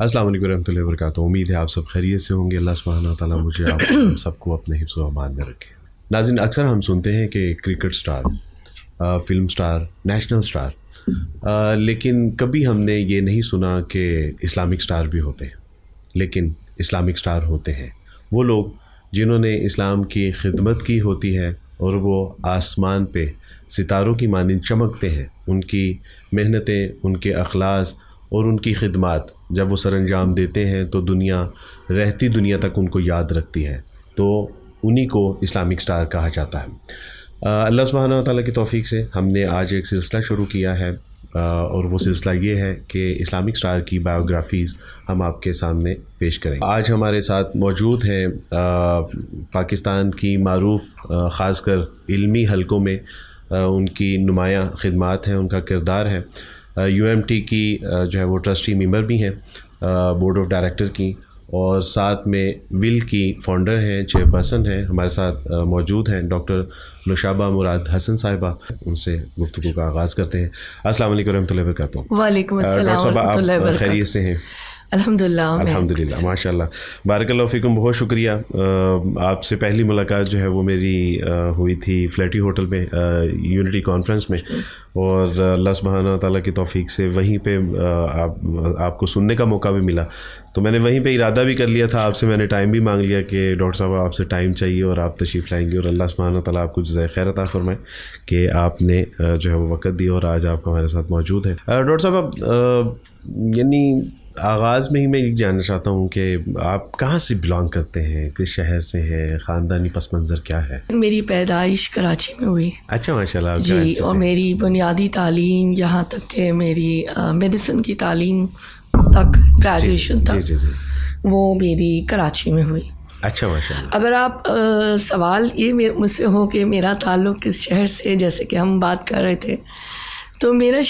السلام علیکم ورحمۃ اللہ وبرکاتہ. امید ہے آپ سب خیریت سے ہوں گے. اللہ سبحانہ و تعالیٰ مجھے آپ سب کو اپنے حفظ و امان میں رکھے. ناظرین، اکثر ہم سنتے ہیں کہ cricket star, film star, national star, لیکن کبھی ہم نے یہ نہیں سنا کہ اسلامک سٹار بھی ہوتے ہیں. لیکن اسلامک سٹار ہوتے ہیں وہ لوگ جنہوں نے اسلام کی خدمت کی ہوتی ہے اور وہ آسمان پہ ستاروں کی مانند چمکتے ہیں. ان کی محنتیں، ان کے اخلاص اور ان کی خدمات جب وہ سر انجام دیتے ہیں تو رہتی دنیا تک ان کو یاد رکھتی ہے. تو انہی کو اسلامک سٹار کہا جاتا ہے. اللہ سبحانہ و تعالیٰ کی توفیق سے ہم نے آج ایک سلسلہ شروع کیا ہے، اور وہ سلسلہ یہ ہے کہ اسلامک سٹار کی بایوگرافیز ہم آپ کے سامنے پیش کریں گے. آج ہمارے ساتھ موجود ہیں پاکستان کی معروف، خاص کر علمی حلقوں میں ان کی نمایاں خدمات ہیں، ان کا کردار ہے. UMT کی جو ہے وہ ٹرسٹی ممبر بھی ہیں، بورڈ آف ڈائریکٹر کی، اور ساتھ میں ول کی فاؤنڈر ہیں، چیئر پرسن ہیں. ہمارے ساتھ موجود ہیں ڈاکٹر نوشابہ مراد حسن صاحبہ. ان سے گفتگو کا آغاز کرتے ہیں. السلام علیکم ورحمۃ اللہ وبرکاتہ. وعلیکم السلام ڈاکٹر صاحبہ، ورحمۃ اللہ آپ وبرکاتہ. خیریت سے ہیں؟ الحمدللہ، ماشاء اللہ، بارک اللہ فیکم. بہت شکریہ. آپ سے پہلی ملاقات جو ہے وہ میری ہوئی تھی فلیٹی ہوٹل میں، یونٹی کانفرنس میں، اور اللہ سبحانہ تعالیٰ کی توفیق سے وہیں پہ آپ کو سننے کا موقع بھی ملا. تو میں نے وہیں پہ ارادہ بھی کر لیا تھا، آپ سے میں نے ٹائم بھی مانگ لیا کہ ڈاکٹر صاحب آپ سے ٹائم چاہیے اور آپ تشریف لائیں گے، اور اللہ سبحانہ تعالیٰ آپ کو جزائے خیر عطا فرمائے کہ آپ نے جو ہے وہ وقت دیا اور آج آپ ہمارے ساتھ موجود ہیں. ڈاکٹر صاحب، یعنی آغاز میں ہی میں یہ جاننا چاہتا ہوں کہ آپ کہاں سے بلانگ کرتے ہیں، کس شہر سے ہیں، خاندانی پس منظر کیا ہے؟ میری پیدائش کراچی میں ہوئی. اچھا، ماشاء اللہ. جی، اور میری بنیادی تعلیم یہاں تک کہ میری میڈیسن کی تعلیم تک، گریجویشن تک، وہ میری کراچی میں ہوئی. اچھا، ماشاء اللہ. اگر آپ سوال یہ مجھ سے ہو کہ میرا تعلق کس شہر سے، جیسے کہ ہم بات کر رہے تھے، تو میرا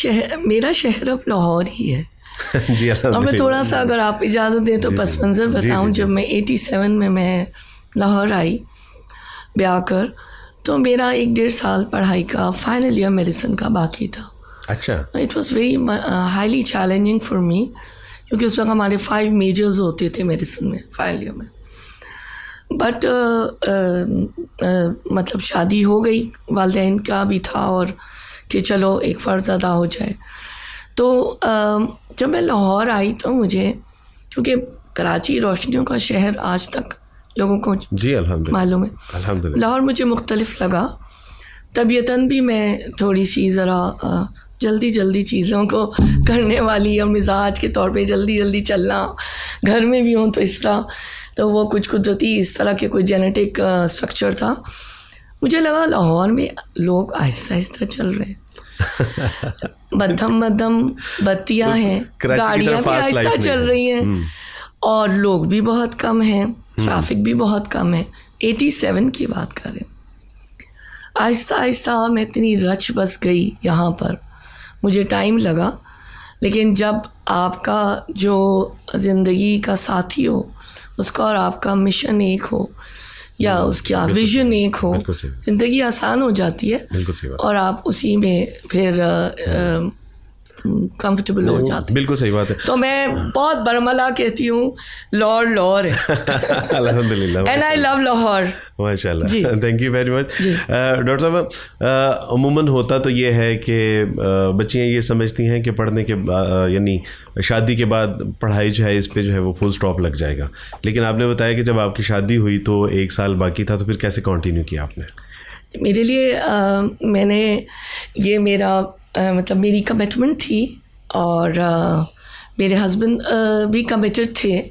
شہر اب لاہور ہی ہے. جی، اور میں تھوڑا سا اگر آپ اجازت دیں تو پس منظر بتاؤں. جب میں 87 میں لاہور آئی بیاہ کر، تو میرا 1.5 سال پڑھائی کا فائنل ایئر میڈیسن کا باقی تھا. اچھا. It was very highly challenging for me, کیونکہ اس وقت ہمارے 5 میجرز ہوتے تھے میڈیسن میں فائنل ایئر میں. بٹ مطلب شادی ہو گئی، والدین کا بھی تھا، اور کہ چلو ایک فرض ادا ہو جائے. تو جب میں لاہور آئی تو مجھے، کیونکہ کراچی روشنیوں کا شہر آج تک لوگوں کو جی الحمدللہ معلوم ہے، الحمدللہ، لاہور مجھے مختلف لگا. طبیعتاً بھی میں تھوڑی سی ذرا جلدی چیزوں کو کرنے والی، اور مزاج کے طور پہ جلدی چلنا، گھر میں بھی ہوں تو اس طرح، تو وہ کچھ قدرتی اس طرح کے کوئی جینیٹک اسٹرکچر تھا. مجھے لگا لاہور میں لوگ آہستہ چل رہے ہیں، مدھم بتیاں ہیں، گاڑیاں بھی آہستہ چل رہی ہیں، اور لوگ بھی بہت کم ہیں، ٹریفک بھی بہت کم ہے. 87 کی بات کریں، آہستہ میں اتنی رچ بس گئی یہاں پر. مجھے ٹائم لگا، لیکن جب آپ کا جو زندگی کا ساتھی ہو، اس کا اور آپ کا مشن ایک ہو، یا اس کا ویژن ایک ہو، زندگی آسان ہو جاتی ہے، اور آپ اسی میں پھر کمفرٹیبل ہو جاتے ہیں. بالکل صحیح بات ہے. تو میں بہت برملا کہتی ہوں، لاہور ہے. الحمدللہ، اینڈ آئی لو لاہور. ماشاء اللہ، thank you very much. Doctor صاحب، عموماً ہوتا تو یہ ہے کہ بچیاں یہ سمجھتی ہیں کہ پڑھنے کے یعنی شادی کے بعد پڑھائی جو ہے اس پہ جو ہے وہ فل اسٹاپ لگ جائے گا، لیکن آپ نے بتایا کہ جب آپ کی شادی ہوئی تو 1 سال باقی تھا، تو پھر کیسے کنٹینیو کیا آپ نے؟ میرے لیے میں نے یہ میرا مطلب میری کمٹمنٹ تھی، اور میرے ہسبینڈ بھی کمیٹڈ تھے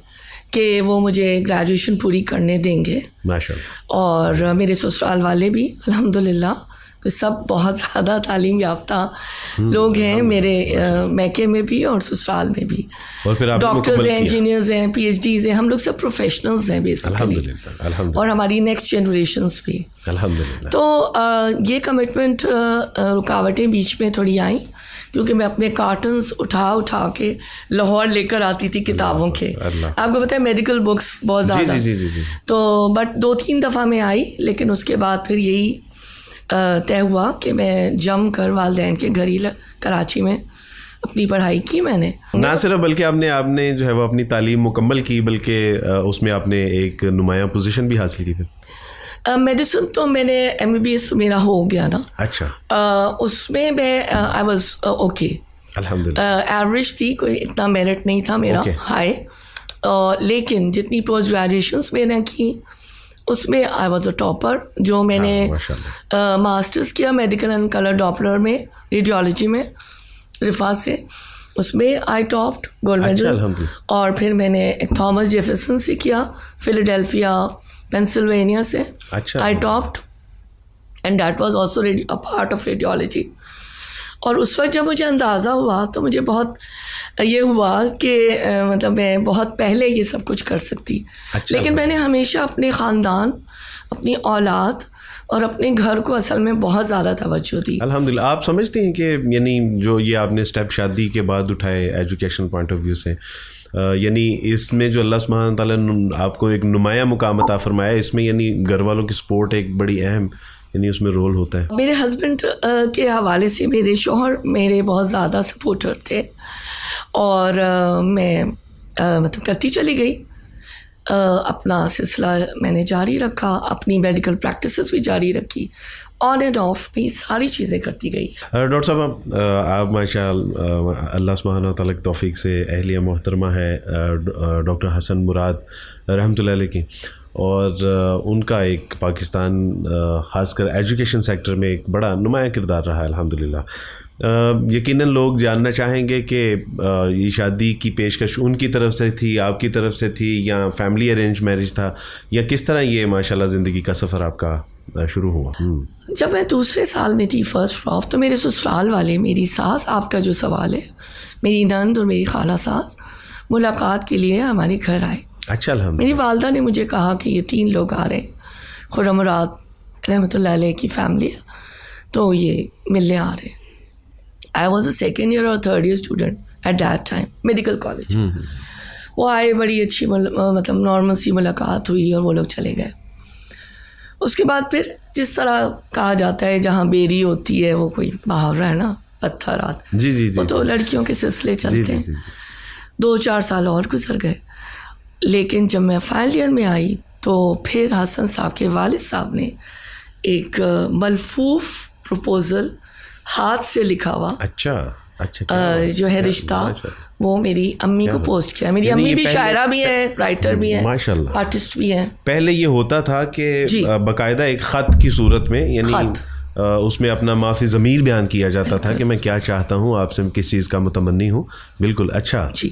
کہ وہ مجھے گریجویشن پوری کرنے دیں گے، ماشاءاللہ. اور میرے سسرال والے بھی الحمدللہ سب بہت زیادہ تعلیم یافتہ لوگ ہیں، میرے میکے میں بھی اور سسرال میں بھی. ڈاکٹرز ہیں، انجینئرز ہیں، PhDs ہیں، ہم لوگ سب پروفیشنلز ہیں بیسیکلی، اور ہماری نیکسٹ جنریشنز بھی الحمدللہ. تو یہ کمٹمنٹ، رکاوٹیں بیچ میں تھوڑی آئیں، کیونکہ میں اپنے کارٹنز اٹھا کے لاہور لے کر آتی تھی کتابوں کے. آپ کو پتہ ہے میڈیکل بکس بہت زیادہ، تو بٹ 2-3 دفعہ میں آئی، لیکن اس کے بعد پھر یہی طے ہوا کہ میں جم کر والدین کے گھر ہی کراچی میں اپنی پڑھائی کی میں نے. نہ صرف بلکہ آپ نے جو ہے وہ اپنی تعلیم مکمل کی، بلکہ اس میں آپ نے ایک نمایاں پوزیشن بھی حاصل کی پھر. میڈیسن تو میں نے MBBS میرا ہو گیا نا. اچھا. اس میں آئی واز اوکے، الحمدللہ. ایوریج تھی، کوئی اتنا میرٹ نہیں تھا میرا ہائی. لیکن جتنی پوسٹ گریجویشنس میں نے کی اس میں آئی واز اے ٹاپر. جو میں نے ماسٹرس کیا میڈیکل اینڈ کلر ڈاپلر میں، ریڈیولوجی میں رفا سے، اس میں آئی ٹاپڈ گولڈ میڈل. اور پھر میں نے ایک تھامس جیفرسن سے کیا فیلاڈیلفیا پینسلوینیا سے، I topped and that was also a part of radiology. اور اس وقت جب مجھے اندازہ ہوا تو مجھے بہت یہ ہوا کہ مطلب میں بہت پہلے یہ سب کچھ کر سکتی. لیکن میں نے ہمیشہ اپنے خاندان، اپنی اولاد اور اپنے گھر کو اصل میں بہت زیادہ توجہ دی. الحمدللہ. آپ سمجھتے ہیں کہ یعنی جو یہ آپ نے اسٹیپ شادی کے بعد اٹھائے ایجوکیشن پوائنٹ آف ویو سے، یعنی اس میں جو اللہ سبحانہ تعالیٰ نے آپ کو ایک نمایاں مقام عطا فرمایا، اس میں یعنی گھر والوں کی سپورٹ ایک بڑی اہم یعنی اس میں رول ہوتا ہے؟ میرے ہسبینڈ کے حوالے سے میرے شوہر میرے بہت زیادہ سپورٹر تھے، اور میں مطلب کرتی چلی گئی. اپنا سلسلہ میں نے جاری رکھا، اپنی میڈیکل پریکٹسز بھی جاری رکھی، آن اینڈ آف میں ساری چیزیں کرتی گئی. ڈاکٹر صاحب آپ ماشاء اللہ سبحانہ تعالیٰ کی توفیق سے اہلیہ محترمہ ہے ڈاکٹر حسن مراد رحمۃ اللہ علیہ کی، اور ان کا ایک پاکستان خاص کر ایجوکیشن سیکٹر میں ایک بڑا نمایاں کردار رہا ہے الحمدللہ. یقیناً لوگ جاننا چاہیں گے کہ یہ شادی کی پیشکش ان کی طرف سے تھی، آپ کی طرف سے تھی، یا فیملی ارینج میرج تھا، یا کس طرح یہ ماشاءاللہ زندگی کا سفر آپ کا شروع ہوا؟ جب میں دوسرے سال میں تھی فرسٹ آف، تو میرے سسرال والے، میری ساس، آپ کا جو سوال ہے، میری نند اور میری خالہ ساس ملاقات کے لیے ہمارے گھر آئے. اچھا. الحمد. میری والدہ نے مجھے کہا کہ یہ 3 لوگ آ رہے ہیں، خرم مراد رحمۃ اللہ علیہ کی فیملی ہے، تو یہ ملنے آ رہے ہیں. I was a second year اور third year student at that time medical college. وہ آئے، بڑی اچھی مطلب نارمل سی ملاقات ہوئی اور وہ لوگ چلے گئے. اس کے بعد پھر جس طرح کہا جاتا ہے جہاں بیری ہوتی ہے وہ کوئی محاورہ ہے نا، پتھرات، جی وہ تو لڑکیوں کے سلسلے چلتے ہیں. 2-4 سال اور گزر گئے. لیکن جب میں فائنل ایئر میں آئی تو پھر حسن صاحب کے والد صاحب نے ایک ملفوف پروپوزل ہاتھ سے لکھا ہوا جو ہے رشتہ، وہ میری امی کو پوسٹ کیا. میری امی بھی شاعرہ بھی ہیں، رائٹر بھی ہیں، آرٹسٹ بھی ہیں. پہلے یہ ہوتا تھا کہ باقاعدہ ایک خط کی صورت میں، یعنی اس میں اپنا معافی ضمیر بیان کیا جاتا تھا کہ میں کیا چاہتا ہوں، آپ سے کس چیز کا متمنی ہوں. بالکل. اچھا جی.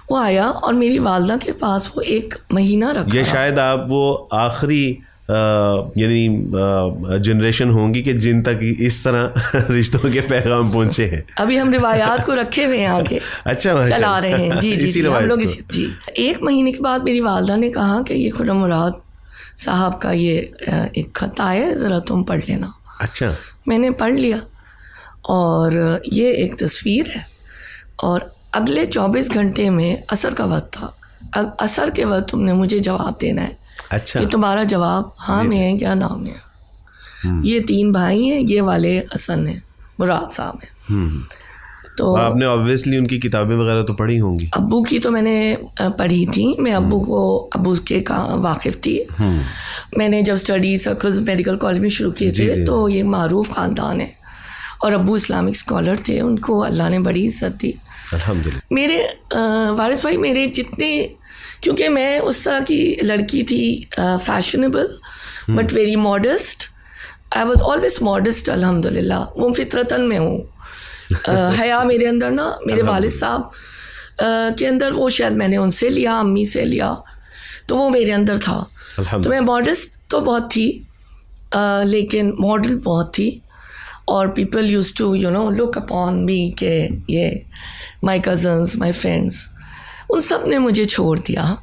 وہ آیا اور میری والدہ کے پاس وہ 1 مہینہ رکھا. یہ شاید آپ وہ آخری یعنی جنریشن ہوں گی کہ جن تک اس طرح رشتوں کے پیغام پہنچے ہیں. ابھی ہم روایات کو رکھے ہوئے ہیں آگے. اچھا. چلا رہے ہیں. جی ہم لوگ جی. 1 مہینے کے بعد میری والدہ نے کہا کہ یہ خرم مراد صاحب کا یہ ایک خط آیا ہے، ذرا تم پڑھ لینا. اچھا. میں نے پڑھ لیا، اور یہ ایک تصویر ہے، اور اگلے 24 گھنٹے میں عصر کا وقت تھا. عصر کے وقت تم نے مجھے جواب دینا ہے. اچھا. کہ تمہارا جواب ہاں میں ہے یا نہ میں ہے. یہ 3 بھائی ہیں، یہ والے حسن ہیں، مراد صاحب ہیں. تو آپ نے آبویسلی ان کی کتابیں وغیرہ تو پڑھی ہوں گی. ابو کی تو میں نے پڑھی تھی. میں ابو کے واقف تھی. میں نے جب اسٹڈی سرکلز میڈیکل کالج میں شروع کیے تھے تو یہ معروف خاندان ہے، اور ابو اسلامک اسکالر تھے، ان کو اللہ نے بڑی عزت دی الحمدللہ. میرے وارث بھائی، میرے جتنے، کیونکہ میں اس طرح کی لڑکی تھی، fashionable but very modest. I was always modest الحمدللہ. وہ فطرتاً میں ہوں. حیا میرے اندر نا، میرے والد صاحب کے اندر وہ شاید میں نے ان سے لیا، امی سے لیا، تو وہ میرے اندر تھا. تو میں ماڈسٹ تو بہت تھی، لیکن ماڈل بہت تھی. اور people use to look upon me کہ یہ مائی کزنس، مائی فرینڈس، ان سب نے مجھے چھوڑ دیا.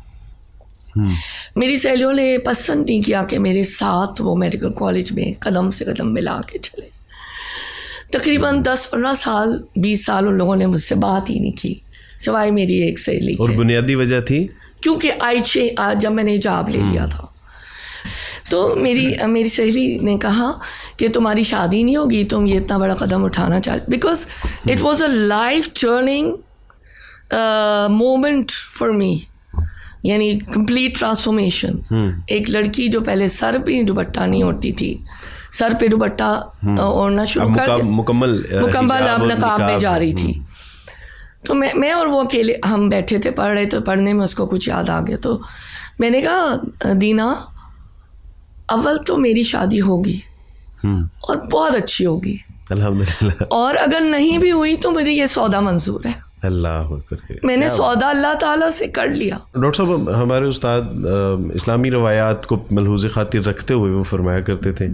میری سہیلیوں نے پسند نہیں کیا کہ میرے ساتھ وہ میڈیکل کالج میں قدم سے قدم ملا کے چلے. تقریباً 10-15 سال 20 سال ان لوگوں نے مجھ سے بات ہی نہیں کی، سوائے میری ایک سہیلی. اور بنیادی وجہ تھی کیونکہ جب میں نے حجاب لے لیا تھا تو میری سہیلی نے کہا کہ تمہاری شادی نہیں ہوگی, تم یہ اتنا بڑا قدم اٹھانا چاہتے, because it was a life turning moment for me, یعنی کمپلیٹ ٹرانسفارمیشن. ایک لڑکی جو پہلے سر پہ دوپٹہ نہیں اوڑھتی تھی, سر پہ دوپٹہ اوڑھنا شروع کر مکمل اب نقاب میں جا رہی تھی. تو میں اور وہ اکیلے ہم بیٹھے تھے, پڑھ رہے, تو پڑھنے میں اس کو کچھ یاد آ گیا. تو میں نے کہا دینا, اول تو میری شادی ہوگی اور بہت اچھی ہوگی, الحمدللہ, اور اگر نہیں بھی ہوئی تو مجھے یہ سودا منظور ہے. اللہ میں نے سودا اللہ تعالیٰ سے کر لیا. ڈاکٹر صاحب, ہمارے استاد اسلامی روایات کو ملحوظ خاطر رکھتے ہوئے وہ فرمایا کرتے تھے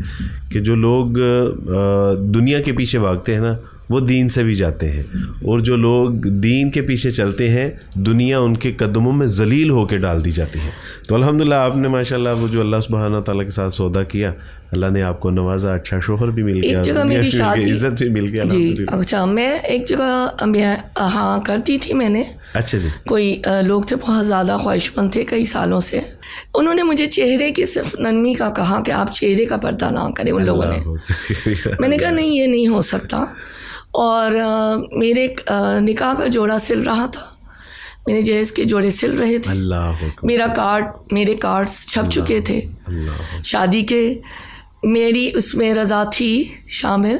کہ جو لوگ دنیا کے پیچھے بھاگتے ہیں نا, وہ دین سے بھی جاتے ہیں, اور جو لوگ دین کے پیچھے چلتے ہیں دنیا ان کے قدموں میں ذلیل ہو کے ڈال دی جاتی ہے. تو الحمدللہ آپ نے ماشاءاللہ وہ جو اللہ سبحانہ تعالیٰ کے ساتھ سودا کیا, اللہ نے آپ کو نوازا, اچھا شوہر بھی مل گیا, ایک جگہ میری شادی, عزت بھی مل گیا. جی اچھا, میں ایک جگہ ہاں کرتی تھی میں نے. اچھا جی. کوئی لوگ تھے بہت زیادہ خواہش مند تھے کئی سالوں سے, انہوں نے مجھے چہرے کی صرف نرمی کا کہا کہ آپ چہرے کا پردہ نہ کریں ان لوگوں نے. میں نے کہا نہیں, یہ نہیں ہو سکتا. اور میرے نکاح کا جوڑا سل رہا تھا, میرے جہیز کے جوڑے سل رہے تھے, میرے کارڈز چھپ چکے تھے شادی کے, میری اس میں رضا تھی شامل,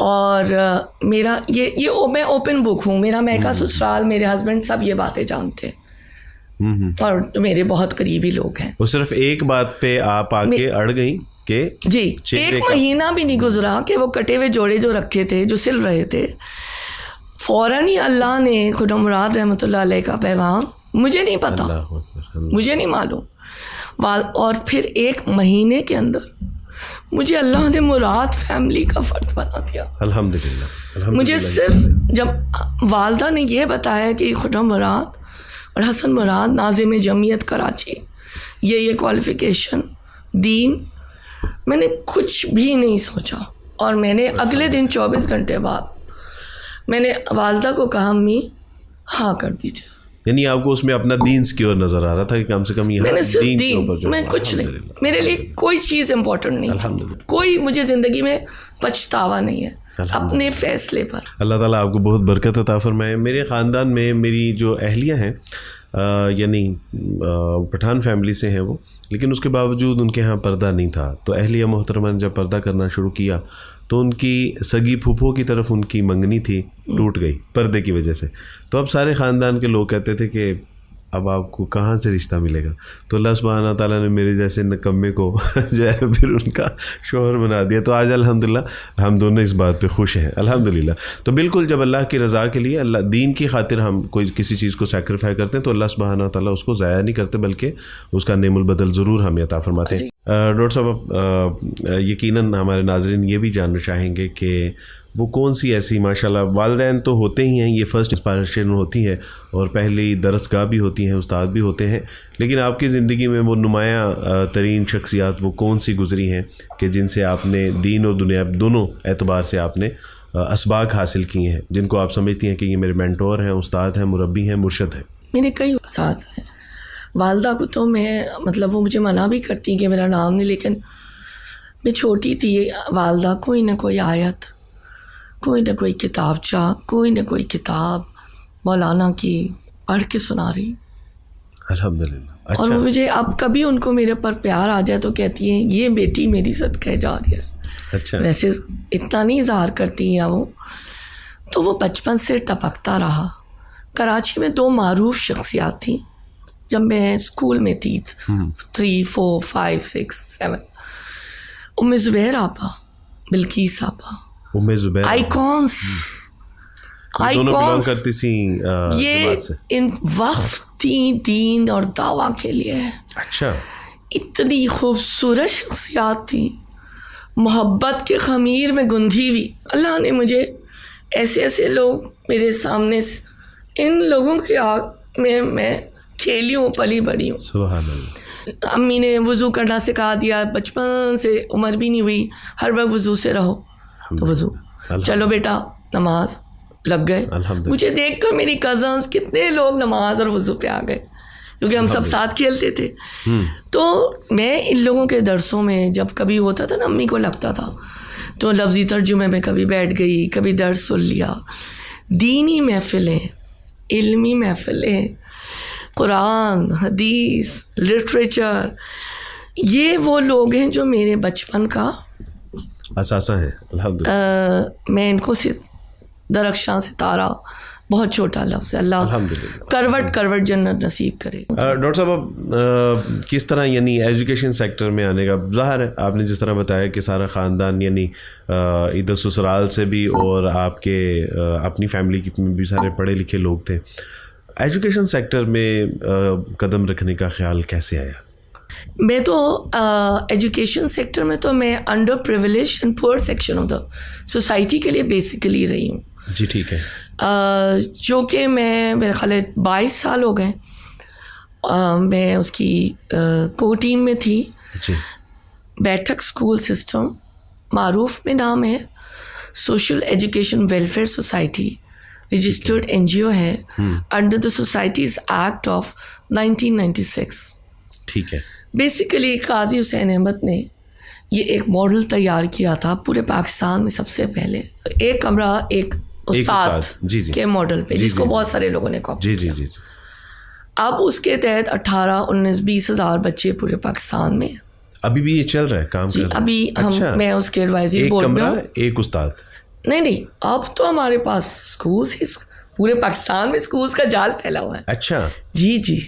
اور میرا یہ میں اوپن بک ہوں, میرا میکا سسرال, میرے ہسبینڈ سب یہ باتیں جانتے ہیں, اور میرے بہت قریبی لوگ ہیں. وہ صرف ایک بات پہ آپ آ کے اڑ گئیں کہ جی, ایک مہینہ بھی نہیں گزرا کہ وہ کٹے ہوئے جوڑے جو رکھے تھے, جو سل رہے تھے, فوراً ہی اللہ نے خدا مراد رحمۃ اللہ علیہ کا پیغام, مجھے نہیں پتا, مجھے نہیں معلوم, اور پھر ایک مہینے کے اندر مجھے اللہ نے مراد فیملی کا فرد بنا دیا. الحمدللہ. مجھے صرف جب والدہ نے یہ بتایا کہ خدا مراد اور حسن مراد ناظم جمعیت کراچی, یہ کوالیفیکیشن, دین, میں نے کچھ بھی نہیں سوچا. اور میں نے اگلے دن 24 گھنٹے بعد میں نے والدہ کو کہا امی ہاں کر دیجیے. یعنی آپ کو اس میں اپنا دین سیکیور نظر آ رہا تھا کہ کم سے کم میں نے صرف دین, میں کچھ نہیں, میرے لیے کوئی چیز امپورٹنٹ نہیں تھی, کوئی مجھے زندگی میں پچھتاوا نہیں ہے اپنے فیصلے پر. اللہ تعالیٰ آپ کو بہت برکت عطا فرمائے. میرے خاندان میں میری جو اہلیہ ہیں, یعنی پٹھان فیملی سے ہیں وہ, لیکن اس کے باوجود ان کے ہاں پردہ نہیں تھا. تو اہلیہ محترمہ نے جب پردہ کرنا شروع کیا تو ان کی سگی پھوپھو کی طرف ان کی منگنی تھی, ٹوٹ گئی پردے کی وجہ سے. تو اب سارے خاندان کے لوگ کہتے تھے کہ اب آپ کو کہاں سے رشتہ ملے گا. تو اللہ سبحانہ تعالیٰ نے میرے جیسے نکمے کو جو ہے پھر ان کا شوہر بنا دیا. تو آج الحمدللہ ہم دونوں اس بات پہ خوش ہیں الحمدللہ. تو بالکل جب اللہ کی رضا کے لیے, اللہ دین کی خاطر ہم کوئی کسی چیز کو سیکریفائی کرتے ہیں تو اللہ سبحانہ تعالیٰ اس کو ضائع نہیں کرتے, بلکہ اس کا نعم البدل ضرور ہمیں عطا فرماتے ہیں. ڈاکٹر صاحب, یقیناً ہمارے ناظرین یہ بھی جاننا چاہیں گے کہ وہ کون سی ایسی, ماشاءاللہ والدین تو ہوتے ہی ہیں, یہ فرسٹ انسپائریشن ہوتی ہے اور پہلی درسگاہ بھی ہوتی ہیں, استاد بھی ہوتے ہیں, لیکن آپ کی زندگی میں وہ نمایاں ترین شخصیات وہ کون سی گزری ہیں کہ جن سے آپ نے دین اور دنیا دونوں اعتبار سے آپ نے اسباق حاصل کیے ہیں, جن کو آپ سمجھتی ہیں کہ یہ میرے مینٹور ہیں, استاد ہیں, مربی ہیں, مرشد ہیں؟ میرے کئی اساتذہ ہیں. والدہ کو تو میں وہ مجھے منع بھی کرتی کہ میرا نام نہیں, لیکن میں چھوٹی تھی, والدہ کوئی نہ کوئی آیت, کوئی نہ کوئی کتابچہ, کوئی نہ کوئی کتاب مولانا کی پڑھ کے سنا رہی. الحمدللہ. اور مجھے اب کبھی ان کو میرے پر پیار آ جائے تو کہتی ہیں یہ بیٹی میری صدقہ جا رہی ہے. اچھا. ویسے اتنا نہیں اظہار کرتی ہیں وہ, تو وہ بچپن سے ٹپکتا رہا. کراچی میں 2 معروف شخصیات تھیں جب میں اسکول میں تھی, 3, 4, 5, 6, 7. ام زبیر آپا, بلقیس آپا, آئیکونس, یہ ان وقت دین اور دعویٰ کے لیے. اچھا. اتنی خوبصورت شخصیات تھیں, محبت کے خمیر میں گندھی ہوئی. اللہ نے مجھے ایسے ایسے لوگ میرے سامنے, ان لوگوں کی آگ میں کھیلی ہوں, پلی بڑی ہوں. سبحان اللہ. امی نے وضو کرنا سکھا دیا, بچپن سے عمر بھی نہیں ہوئی, ہر وقت وضو سے رہو, تو وضو, چلو بیٹا نماز, لگ گئے. مجھے دیکھ کر میری کزنس کتنے لوگ نماز اور وضو پہ آ گئے. کیونکہ ہم سب ساتھ کھیلتے تھے. تو میں ان لوگوں کے درسوں میں جب کبھی ہوتا تھا نا, امی کو لگتا تھا تو لفظی ترجمے میں کبھی بیٹھ گئی, کبھی درس سن لیا. دینی محفلیں, علمی محفلیں, قرآن, حدیث, لٹریچر, یہ وہ لوگ ہیں جو میرے بچپن کا اثاثہ ہیں. الحمدللہ. میں ان کو درخشاں ستارہ, بہت چھوٹا لفظ ہے, اللہ کروٹ جنت نصیب کرے. ڈاکٹر صاحب, اب کس طرح یعنی ایجوکیشن سیکٹر میں آنے کا, ظاہر ہے آپ نے جس طرح بتایا کہ سارا خاندان یعنی ادھر سسرال سے بھی اور آپ کے اپنی فیملی میں بھی سارے پڑھے لکھے لوگ تھے, ایجوکیشن سیکٹر میں قدم رکھنے کا خیال کیسے آیا؟ میں تو ایجوکیشن سیکٹر میں تو میں انڈر پریویلیج اینڈ پور سیکشن آف دا سوسائٹی کے لیے بیسیکلی رہی ہوں. جی ٹھیک ہے. جو کہ میں میرے خیال 22 سال ہو گئے میں اس کی کو ٹیم میں تھی. جی. بیٹھک اسکول سسٹم معروف میں نام ہے, social education welfare society, registered NGO ہے under the societies act of 1996. ٹھیک ہے. بیسیکلی قاضی حسین احمد نے یہ ایک ماڈل تیار کیا تھا پورے پاکستان میں سب سے پہلے, ایک کمرہ ایک استاد کے ماڈل پہ, جس کو بہت سارے لوگوں نے کاپی کیا. اب اس کے تحت 18, 19, 20 ہزار بچے پورے پاکستان میں. ابھی بھی یہ چل رہا ہے کام؟ جی ابھی میں اس کے ایڈوائزری بورڈ میں ہوں. ایک استاد نہیں, اب تو ہمارے پاس اسکولس ہی, پورے پاکستان میں اسکولس کا جال پھیلا ہوا ہے. اچھا. جی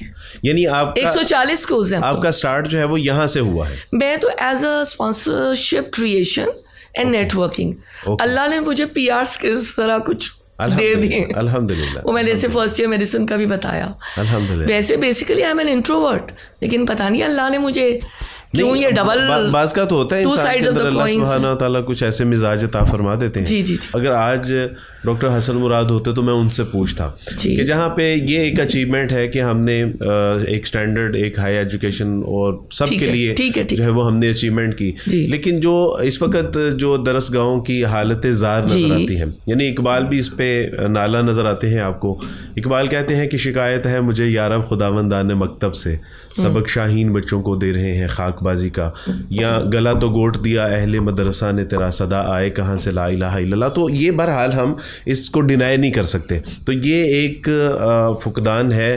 یعنی آپ 140 اسکولس ہیں. آپ کا اسٹارٹ جو ہے وہ یہاں سے ہوا ہے؟ میں تو as a sponsorship creation and networking, اللہ نے مجھے PR اسکلز ذرا کچھ دے دیے الحمدللہ. وہ میں نے جیسے فرسٹ ایئر میڈیسن کا بھی بتایا. الحمدللہ. ویسے basically I am an introvert, لیکن پتہ نہیں اللہ نے مجھے کیوں یہ ڈبل بعض کا تو ہوتا ہے انسان کے اندر, اللہ سبحانہ و تعالیٰ کچھ ایسے مزاج عطا فرما دیتے ہیں. جی. اگر آج ڈاکٹر حسن مراد ہوتے تو میں ان سے پوچھتا کہ جہاں پہ یہ ایک اچیومنٹ ہے کہ ہم نے ایک اسٹینڈرڈ, ایک ہائی ایجوکیشن اور سب کے لیے جو ہے وہ ہم نے اچیومنٹ کی, لیکن جو اس وقت جو درس گاہوں کی حالت زار نظر آتی ہیں, یعنی اقبال بھی اس پہ نالہ نظر آتے ہیں آپ کو. اقبال کہتے ہیں کہ شکایت ہے مجھے یارب خداوندان مکتب سے, سبق شاہین بچوں کو دے رہے ہیں خاک بازی کا, یا گلا تو گوٹ دیا اہل مدرسہ نے تیرا صدا آئے کہاں سے لا الہ الا اللہ. تو یہ بہرحال ہم اس کو ڈینائی نہیں کر سکتے. تو یہ ایک فقدان ہے,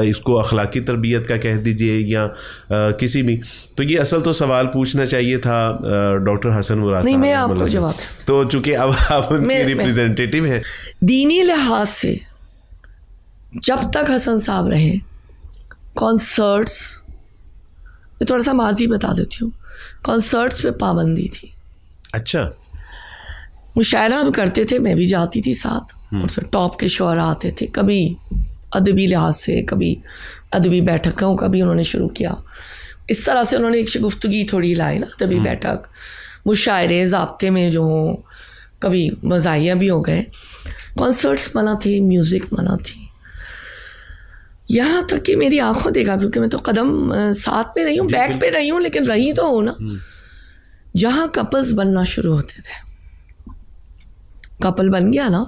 اس کو اخلاقی تربیت کا کہہ دیجئے یا کسی بھی. تو یہ اصل تو سوال پوچھنا چاہیے تھا ڈاکٹر حسن مراد. نہیں, میں آپ کو جواب, تو چونکہ اب آپ ان کے ریپریزنٹیٹیو ہیں. دینی لحاظ سے جب تک حسن صاحب رہے, کانسرٹس, میں تھوڑا سا ماضی بتا دیتی ہوں, کانسرٹس پہ پابندی تھی. اچھا. مشاعرہ ہم کرتے تھے, میں بھی جاتی تھی ساتھ, اور پھر ٹاپ کے شعراء آتے تھے, کبھی ادبی لحاظ سے, کبھی ادبی بیٹھکوں کا بھی انہوں نے شروع کیا. اس طرح سے انہوں نے ایک شگفتگی تھوڑی لائی نا, ادبی بیٹھک, مشاعرے ضابطے میں جو ہوں, کبھی مزاحیہ بھی ہو گئے. کانسرٹس منع تھے, میوزک منع تھی, یہاں تک کہ میری آنکھوں دیکھا, کیونکہ میں تو قدم ساتھ پہ رہی ہوں, بیک پہ رہی ہوں, لیکن رہی تو ہوں نا, جہاں کپلز بننا شروع ہوتے تھے, کپل بن گیا نا,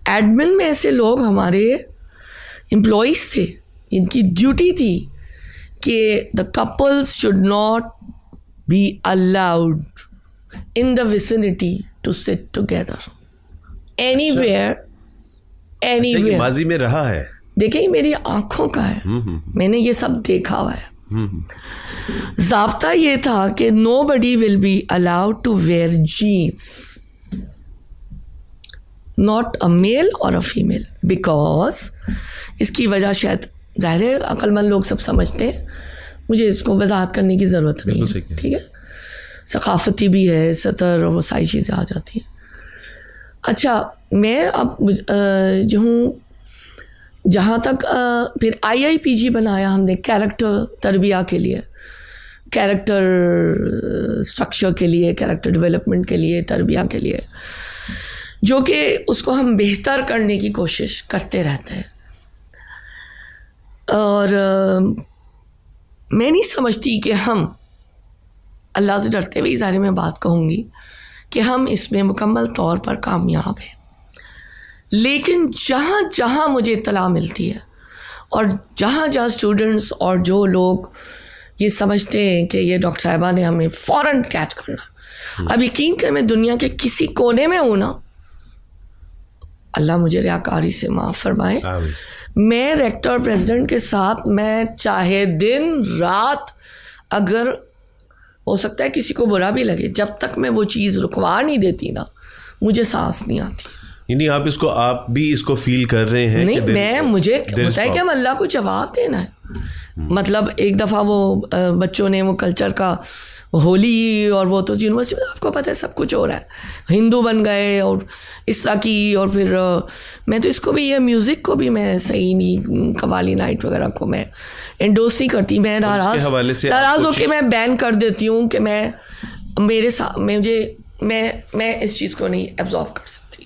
ایڈمن میں ایسے لوگ ہمارے امپلائیز تھے, ان کی ڈیوٹی تھی کہ the couples should not be allowed in the vicinity to sit together anywhere, anywhere. ماضی میں رہا ہے, دیکھیں یہ میری آنکھوں کا ہے, میں نے یہ سب دیکھا ہوا ہے. ضابطہ یہ تھا کہ nobody will be allowed to wear jeans, not a male اور اے فیمیل, بیکاز اس کی وجہ شاید ظاہر ہے عقل مند لوگ سب سمجھتے ہیں, مجھے اس کو وضاحت کرنے کی ضرورت نہیں ہے, ٹھیک ہے, ثقافتی بھی ہے, سطر اور وہ ساری چیزیں آ جاتی ہیں. اچھا, میں اب جو ہوں, جہاں تک پھر IIPG بنایا ہم نے کیریکٹر تربیہ کے لیے, کیریکٹر اسٹرکچر کے لیے, کیریکٹر ڈیولپمنٹ کے لیے, تربیہ کے لیے, جو کہ اس کو ہم بہتر کرنے کی کوشش کرتے رہتے ہیں. اور میں نہیں سمجھتی کہ ہم, اللہ سے ڈرتے ہوئے ظاہر میں بات کہوں گی, کہ ہم اس میں مکمل طور پر کامیاب ہیں, لیکن جہاں جہاں مجھے اطلاع ملتی ہے اور جہاں جہاں اسٹوڈنٹس اور جو لوگ یہ سمجھتے ہیں کہ یہ ڈاکٹر صاحبہ نے ہمیں فوراً کیچ کرنا، اب یقین کر میں دنیا کے کسی کونے میں ہوں نا، اللہ مجھے ریاکاری سے معاف فرمائے، میں ریکٹر اور پریزیڈنٹ کے ساتھ میں چاہے دن رات، اگر ہو سکتا ہے کسی کو برا بھی لگے، جب تک میں وہ چیز رکوا نہیں دیتی نا مجھے سانس نہیں آتی. یعنی آپ بھی اس کو فیل کر رہے ہیں؟ نہیں، میں مجھے ہوتا ہے کہ ہم اللہ کو جواب دینا ہے. مطلب ایک دفعہ وہ بچوں نے وہ کلچر کا ہولی، اور وہ تو یونیورسٹی میں آپ کو پتہ ہے سب کچھ ہو رہا ہے، ہندو بن گئے اور اس طرح کی، اور پھر میں تو اس کو بھی، یہ میوزک کو بھی میں صحیح نہیں، قوالی نائٹ وغیرہ کو میں انڈورس نہیں کرتی. میں ناراض ہو کے میں بین کر دیتی ہوں کہ میں میرے ساتھ میں اس چیز کو نہیں ایبزارب کر سکتی.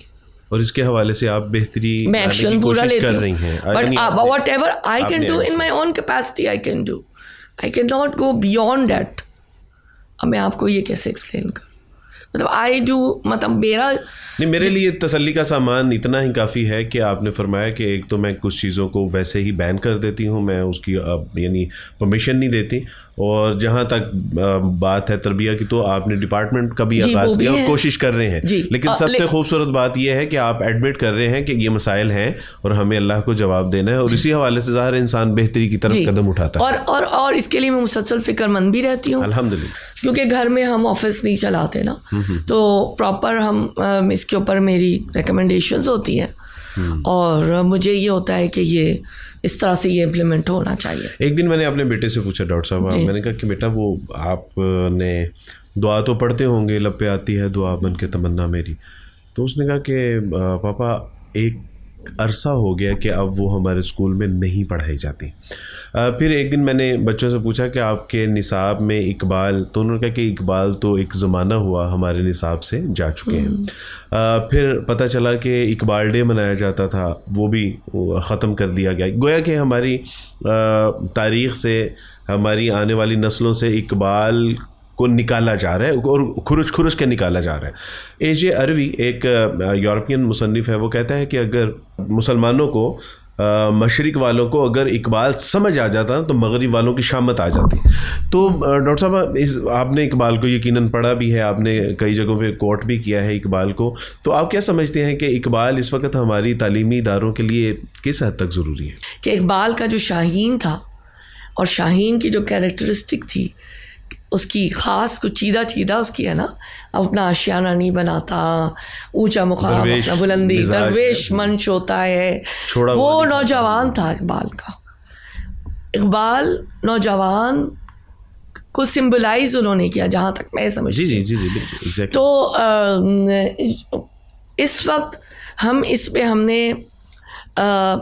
اور اس کے حوالے سے آپ بہتری میں ایکشن پورا لیتی ہوں، but what ever I can do in my own capacity I can do, I can not go beyond that. اب میں آپ کو یہ کیسے ایکسپلین کروں، مطلب آئی ڈو، مطلب میرے لیے تسلی کا سامان اتنا ہی کافی ہے کہ آپ نے فرمایا کہ ایک تو میں کچھ چیزوں کو ویسے ہی بین کر دیتی ہوں، میں اس کی یعنی پرمیشن نہیں دیتی، اور جہاں تک بات ہے تربیہ کی تو آپ نے ڈپارٹمنٹ کا بھی آغاز کیا اور کوشش کر رہے ہیں، لیکن سب سے خوبصورت بات یہ ہے کہ آپ ایڈمٹ کر رہے ہیں کہ یہ مسائل ہیں اور ہمیں اللہ کو جواب دینا ہے، اور اسی حوالے سے ظاہر انسان بہتری کی طرف قدم اٹھاتا ہے. اور اس کے لیے میں مسلسل فکر مند بھی رہتی ہوں الحمدللہ، کیونکہ گھر میں ہم آفس نہیں چلاتے نا، تو پراپر ہم اس کے اوپر میری ریکمنڈیشنز ہوتی ہیں، اور مجھے یہ ہوتا ہے کہ یہ اس طرح سے یہ امپلیمنٹ ہونا چاہیے. ایک دن میں نے اپنے بیٹے سے پوچھا ڈاکٹر صاحب، میں نے کہا کہ بیٹا وہ آپ نے دعا تو پڑھتے ہوں گے، لب پہ آتی ہے دعا بن کے تمنا میری، تو اس نے کہا کہ پاپا ایک عرصہ ہو گیا کہ اب وہ ہمارے اسکول میں نہیں پڑھائی جاتی. پھر ایک دن میں نے بچوں سے پوچھا کہ آپ کے نصاب میں اقبال، تو انہوں نے کہا کہ اقبال تو ایک زمانہ ہوا ہمارے نصاب سے جا چکے ہیں. پھر پتہ چلا کہ اقبال ڈے منایا جاتا تھا، وہ بھی ختم کر دیا گیا. گویا کہ ہماری تاریخ سے، ہماری آنے والی نسلوں سے اقبال کو نکالا جا رہا ہے، اور کھرچ کے نکالا جا رہا ہے. اے جے اروی ایک یورپین مصنف ہے، وہ کہتا ہے کہ اگر مسلمانوں کو، مشرق والوں کو اگر اقبال سمجھ آ جاتا تو مغرب والوں کی شامت آ جاتی. تو ڈاکٹر صاحب آپ نے اقبال کو یقیناً پڑھا بھی ہے، آپ نے کئی جگہوں پہ کوٹ بھی کیا ہے اقبال کو، تو آپ کیا سمجھتے ہیں کہ اقبال اس وقت ہماری تعلیمی اداروں کے لیے کس حد تک ضروری ہے؟ کہ اقبال کا جو شاہین تھا، اور شاہین کی جو کیریکٹرسٹک تھی، اس کی خاص کچھ چیدہ اس کی ہے نا، اپنا آشیانہ نہیں بناتا، اونچا مقام اپنا بلندی، درویش منش ہوتا ہے، وہ نوجوان تھا اقبال کا. اقبال نوجوان کو سمبلائز انہوں نے کیا، جہاں تک میں سمجھتی ہوں. جی تو اس وقت ہم نے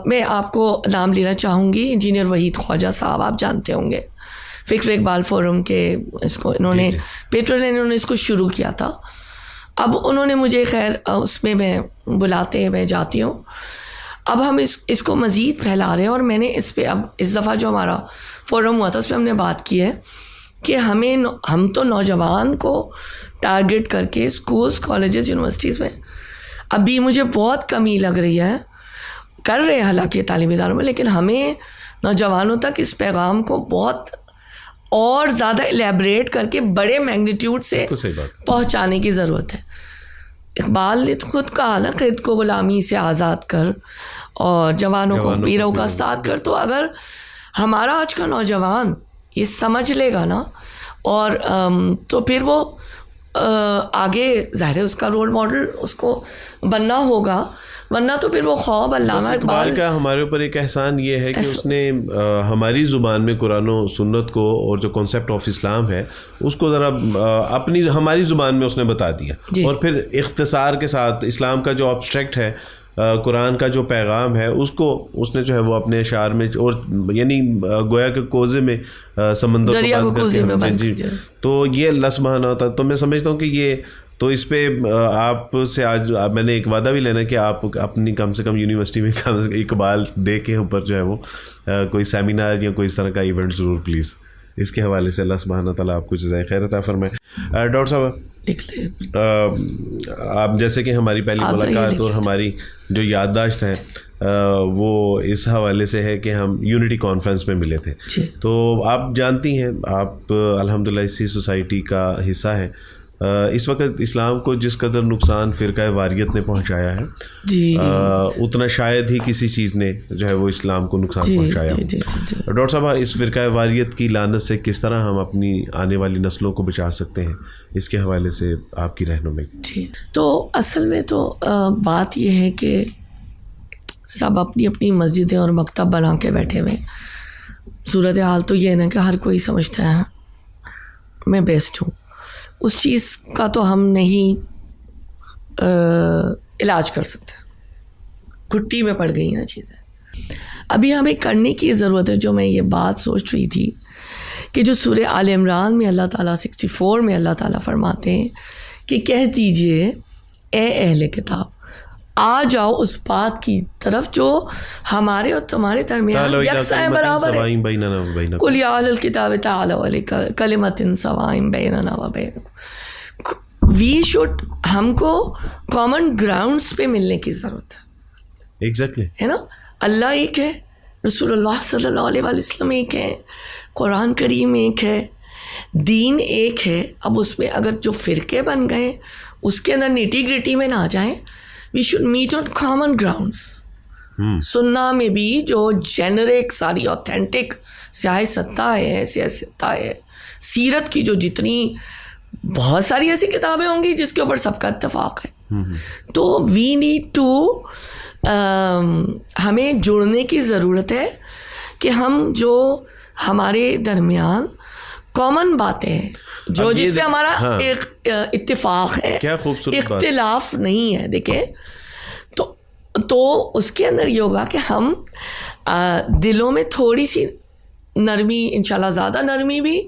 میں آپ کو نام لینا چاہوں گی، انجینئر وحید خواجہ صاحب، آپ جانتے ہوں گے، فکر اقبال فورم کے اس کو انہوں نے انہوں نے اس کو شروع کیا تھا. اب انہوں نے مجھے، خیر اس میں بلاتے ہیں، میں جاتی ہوں. اب ہم اس کو مزید پھیلا رہے ہیں، اور میں نے اس پہ اب اس دفعہ جو ہمارا فورم ہوا تھا اس پہ ہم نے بات کی ہے کہ ہم تو نوجوان کو ٹارگٹ کر کے اسکولس، کالجز، یونیورسٹیز میں ابھی مجھے بہت کمی لگ رہی ہے، کر رہے ہیں حالانکہ تعلیمی اداروں میں، لیکن ہمیں نوجوانوں تک اس پیغام کو بہت اور زیادہ الیبریٹ کر کے بڑے میگنیٹیوڈ سے پہنچانے کی ضرورت ہے. اقبال نے خود کہا نا، خود کو غلامی سے آزاد کر اور جوانوں کو پیروں کا استاد کر. تو اگر ہمارا آج کا نوجوان یہ سمجھ لے گا نا، اور تو پھر وہ آگے ظاہر ہے اس کا رول ماڈل اس کو بننا ہوگا، ورنہ تو پھر وہ خواب علامہ اقبال کا ہمارے اوپر ایک احسان یہ ہے کہ اس نے ہماری زبان میں قرآن و سنت کو اور جو کانسیپٹ آف اسلام ہے اس کو ذرا ہماری زبان میں اس نے بتا دیا، اور پھر اختصار کے ساتھ اسلام کا جو آبسٹریکٹ ہے، قرآن کا جو پیغام ہے، اس نے جو ہے وہ اپنے اشعار میں، اور یعنی گویا کہ کوزے میں سمندر کو بند کر کے، تو یہ اللہ سبحانہ ہوتا. تو میں سمجھتا ہوں کہ یہ تو اس پہ آپ سے آج میں نے ایک وعدہ بھی لینا کہ آپ اپنی کم سے کم یونیورسٹی میں اقبال ڈے کے اوپر جو ہے وہ کوئی سیمینار یا کوئی اس طرح کا ایونٹ ضرور پلیز اس کے حوالے سے. اللہ سبحانہ تعالیٰ آپ کو جزائے خیر عطا فرمائے. ڈاکٹر صاحب، آپ جیسے کہ ہماری پہلی ملاقات اور ہماری جو یادداشت ہے وہ اس حوالے سے ہے کہ ہم یونٹی کانفرنس میں ملے تھے. تو آپ جانتی ہیں, آپ الحمدللہ اسی سوسائٹی کا حصہ ہیں. اس وقت اسلام کو جس قدر نقصان فرقہ واریت نے پہنچایا ہے جی اتنا شاید ہی کسی چیز نے جو ہے وہ اسلام کو نقصان پہنچایا. ڈاکٹر صاحب, اس فرقہ واریت کی لعنت سے کس طرح ہم اپنی آنے والی نسلوں کو بچا سکتے ہیں, اس کے حوالے سے آپ کی رہنمائی. جی, تو اصل میں تو بات یہ ہے کہ سب اپنی اپنی مسجدیں اور مکتب بنا کے بیٹھے ہوئے. صورتحال تو یہ ہے نا کہ ہر کوئی سمجھتا ہے میں بیسٹ ہوں. اس چیز کا تو ہم نہیں علاج کر سکتے, گھٹی میں پڑ گئی ہیں چیزیں. ابھی ہمیں کرنے کی ضرورت ہے, جو میں یہ بات سوچ رہی تھی کہ جو سورہ آل عمران میں اللہ تعالیٰ 64 میں اللہ تعالیٰ فرماتے ہیں کہ کہہ دیجئے اے اہل کتاب آ جاؤ اس بات کی طرف جو ہمارے اور تمہارے درمیان یکساں برابر ہے. قل یا اہل الکتاب تعالوا الی کلمۃ سواء بیننا و بینکم. وی شوڈ, ہم کو کامن گراؤنڈس پہ ملنے کی ضرورت ہے. ایگزیکٹلی ہے نا. اللہ ایک ہے, رسول اللہ صلی اللہ علیہ وسلم ایک ہے, قرآن کریم ایک ہے, دین ایک ہے. اب اس میں اگر جو فرقے بن گئے اس کے اندر نیٹی گریٹی میں نہ جائیں. We should meet on common grounds. سننا میں بھی جو جینرک ساری اوتھینٹک سیاست ہے, سیرت کی جو جتنی بہت ساری ایسی کتابیں ہوں گی جس کے اوپر سب کا اتفاق ہے. تو وی نیڈ ٹو, ہمیں جڑنے کی ضرورت ہے کہ ہم جو ہمارے درمیان کامن باتیں ہیں جو جس پہ ہمارا ایک اتفاق ہے, اختلاف نہیں ہے. دیکھیں تو اس کے اندر یہ ہوگا کہ ہم دلوں میں تھوڑی سی نرمی, انشاءاللہ زیادہ نرمی بھی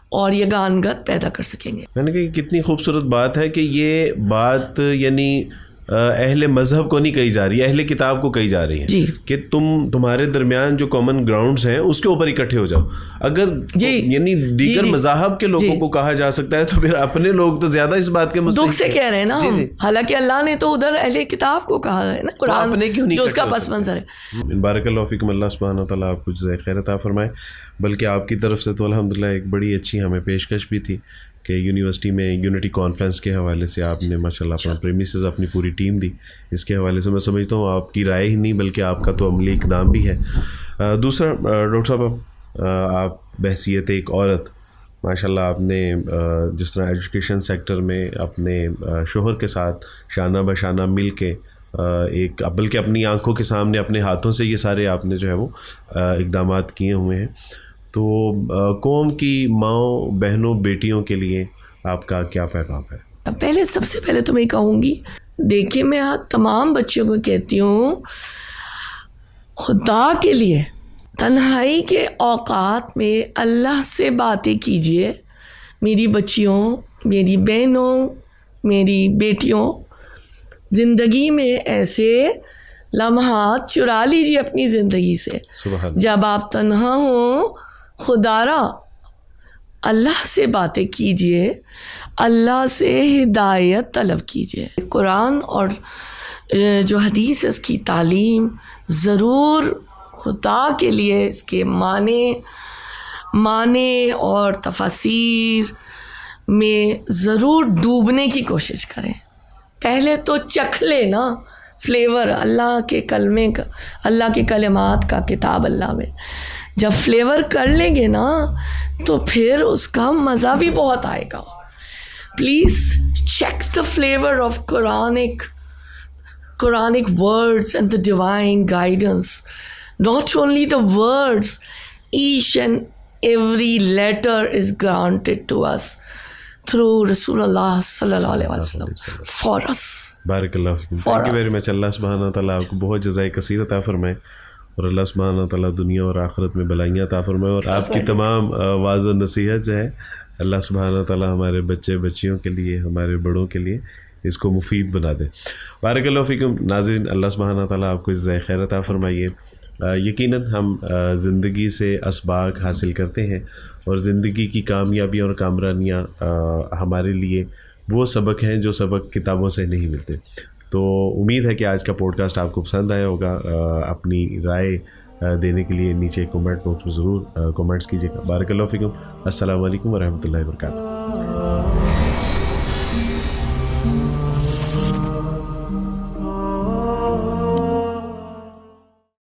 اور یہ گانگت پیدا کر سکیں گے. میں نے کہا کتنی خوبصورت بات ہے کہ یہ بات یعنی اہل مذہب کو نہیں کہی جا رہی ہے, اہل کتاب کو کہی جا رہی ہے کہ تمہارے درمیان جو کامن گراؤنڈز ہیں اس کے اوپر اکٹھے ہو جاؤ. اگر یعنی دیگر مذاہب کے لوگوں کو کہا جا سکتا ہے تو پھر اپنے لوگ تو زیادہ اس بات کے دکھ سے کہہ رہے ہیں نا ہم, حالانکہ اللہ نے تو ادھر اہل کتاب کو کہا ہے نا, قرآن جو اس کا پس منظر ہے. بارک اللہ فیکم, اللہ سبحانہ و تعالیٰ آپ کو جزائے خیر عطا فرمائے. بلکہ آپ کی طرف سے تو الحمدللہ ایک بڑی اچھی ہمیں پیشکش بھی تھی کہ یونیورسٹی میں یونٹی کانفرنس کے حوالے سے آپ نے ماشاءاللہ اپنا پریمیسز, اپنی پوری ٹیم دی. اس کے حوالے سے میں سمجھتا ہوں آپ کی رائے ہی نہیں بلکہ آپ کا تو عملی اقدام بھی ہے. دوسرا ڈاکٹر صاحب, آپ بحیثیت ایک عورت ماشاءاللہ آپ نے جس طرح ایجوکیشن سیکٹر میں اپنے شوہر کے ساتھ شانہ بشانہ مل کے ایک, بلکہ اپنی آنکھوں کے سامنے اپنے ہاتھوں سے یہ سارے آپ نے جو ہے وہ اقدامات کیے ہوئے ہیں. تو قوم کی ماؤں, بہنوں, بیٹیوں کے لیے آپ کا کیا پیغام ہے؟ سب سے پہلے تو میں کہوں گی, دیکھیں میں تمام بچیوں کو کہتی ہوں خدا کے لیے تنہائی کے اوقات میں اللہ سے باتیں کیجیے. میری بچیوں, میری بہنوں, میری بیٹیوں, زندگی میں ایسے لمحات چرا لیجیے اپنی زندگی سے جب آپ تنہا ہوں. خدا را اللہ سے باتیں کیجیے, اللہ سے ہدایت طلب کیجیے. قرآن اور جو حدیث ہے اس کی تعلیم ضرور خدا کے لیے اس کے معنی اور تفاسیر میں ضرور ڈوبنے کی کوشش کریں. پہلے تو چکھ لے نا فلیور اللہ کے کلمے کا, اللہ کے کلمات کا کتاب اللہ میں. جب فلیور کر لیں گے نا تو پھر اس کا مزہ بھی بہت آئے گا. Please check the flavour of Quranic words and the divine guidance. Not only the words, each and every letter is granted to us through Rasulullah sallallahu alaihi wasallam for us. بارک اللہ فیکم. Thank you very much. اللہ سبحانہ و تعالیٰ آپ کو بہت جزائے کثیر عطا فرمائے اور اللہ سبحانہ و تعالیٰ دنیا اور آخرت میں بلائیاں عطا فرمائے. اور آپ کی تمام واعظ و نصیحت جو ہے اللہ سبحانہ و تعالیٰ ہمارے بچے بچیوں کے لیے, ہمارے بڑوں کے لیے اس کو مفید بنا دے. بارک اللہ فیکم. ناظرین, اللہ سبحانہ و تعالیٰ آپ کو جزائے خیر عطا فرمائیے. یقیناً ہم زندگی سے اسباق حاصل کرتے ہیں اور زندگی کی کامیابیاں اور کامرانیاں ہمارے لیے وہ سبق ہیں جو سبق کتابوں سے نہیں ملتے. تو امید ہے کہ آج کا پوڈ کاسٹ آپ کو پسند آیا ہوگا. اپنی رائے دینے کے لیے نیچے کمنٹ باکس میں ضرور کمنٹس کیجیے گا. بارک اللہ فیکم. السلام علیکم ورحمۃ اللہ وبرکاتہ.